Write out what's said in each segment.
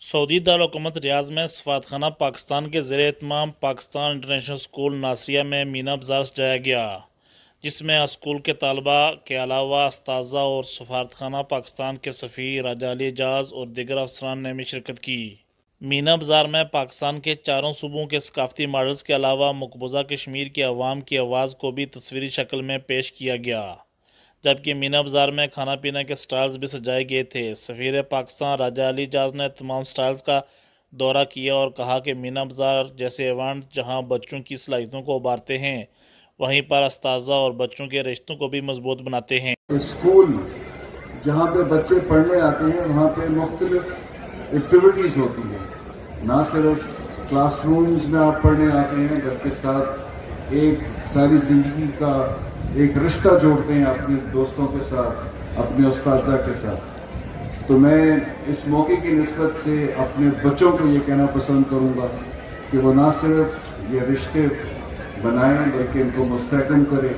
سعودی دارالحکومت ریاض میں سفارتخانہ پاکستان کے زیر اہتمام پاکستان انٹرنیشنل اسکول ناصریہ میں مینا بازار سجایا گیا، جس میں اسکول کے طلباء کے علاوہ اساتذہ اور سفارتخانہ پاکستان کے سفیر، راجہ علی اعجاز اور دیگر افسران نے بھی شرکت کی۔ مینا بازار میں پاکستان کے چاروں صوبوں کے ثقافتی ماڈلز کے علاوہ مقبوضہ کشمیر کی عوام کی آواز کو بھی تصویری شکل میں پیش کیا گیا، جبکہ مینا بازار میں کھانا پینے کے سٹالز بھی سجائے گئے تھے۔ سفیر پاکستان راجہ علی اعجاز نے تمام سٹالز کا دورہ کیا اور کہا کہ مینا بازار جیسے ایونٹ جہاں بچوں کی صلاحیتوں کو ابھارتے ہیں، وہیں پر اساتذہ اور بچوں کے رشتوں کو بھی مضبوط بناتے ہیں۔ اسکول جہاں پہ بچے پڑھنے آتے ہیں وہاں پہ مختلف ایکٹیویٹیز ہوتی ہیں، نہ صرف کلاس رومز میں آپ پڑھنے آتے ہیں بلکہ ساتھ ایک ساری زندگی کا ایک رشتہ جوڑتے ہیں اپنے دوستوں کے ساتھ، اپنے اساتذہ کے ساتھ۔ تو میں اس موقع کی نسبت سے اپنے بچوں کو یہ کہنا پسند کروں گا کہ وہ نہ صرف یہ رشتے بنائیں بلکہ ان کو مستحکم کریں۔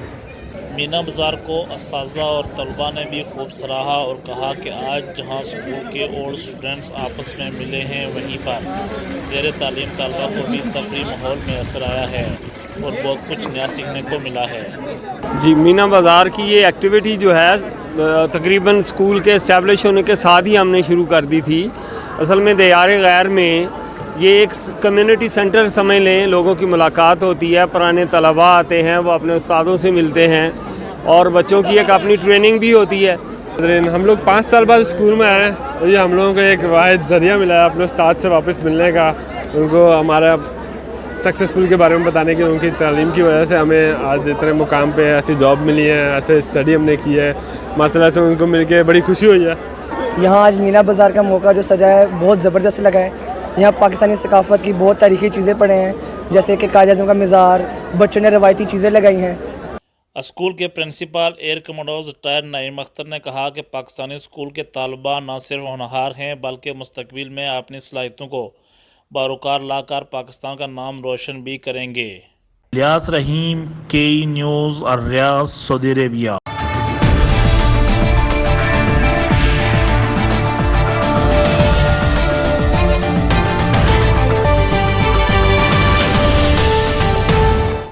مینا بازار کو اساتذہ اور طلباء نے بھی خوب سراہا اور کہا کہ آج جہاں اسکول کے اور اسٹوڈنٹس آپس میں ملے ہیں، وہیں پر زیر تعلیم طلباء کو بھی تفریحی ماحول میں اثر آیا ہے اور بہت کچھ نیا سیکھنے کو ملا ہے۔ جی، مینا بازار کی یہ ایکٹیویٹی جو ہے تقریباً اسکول کے اسٹیبلش ہونے کے ساتھ ہی ہم نے شروع کر دی تھی۔ اصل میں دیار غیر میں یہ ایک کمیونٹی سینٹر سمجھ لیں، لوگوں کی ملاقات ہوتی ہے، پرانے طلباء آتے ہیں، وہ اپنے استادوں سے ملتے ہیں اور بچوں کی ایک اپنی ٹریننگ بھی ہوتی ہے۔ ہم لوگ 5 سال بعد اسکول میں آئے اور یہ ہم لوگوں کو ایک واحد ذریعہ ملا ہے اپنے استاد سے واپس ملنے کا، ان کو ہمارا سکسیسفل کے بارے میں بتانے کی۔ ان کی تعلیم کی وجہ سے ہمیں آج اتنے مقام پہ ایسی جاب ملی ہے، ایسے اسٹڈی ہم نے کی ہے، ماشاء اللہ سے ان کو مل کے بڑی خوشی ہوئی ہے۔ یہاں آج مینا بازار کا موقع جو سجا ہے بہت زبردست لگا ہے۔ یہاں پاکستانی ثقافت کی بہت تاریخی چیزیں پڑھے ہیں، جیسے کہ قائد اعظم کا مزار، بچوں نے روایتی چیزیں لگائی ہیں۔ اسکول کے پرنسپل ایئر کموڈور ریٹائرڈ نعیم اختر نے کہا کہ پاکستانی اسکول کے طالبہ نہ صرف ہونہار ہیں بلکہ مستقبل میں اپنی صلاحیتوں کو باروکار لا کر پاکستان کا نام روشن بھی کریں گے۔ الیاس رحیم، KE نیوز، الریاض، سعودی عربیہ۔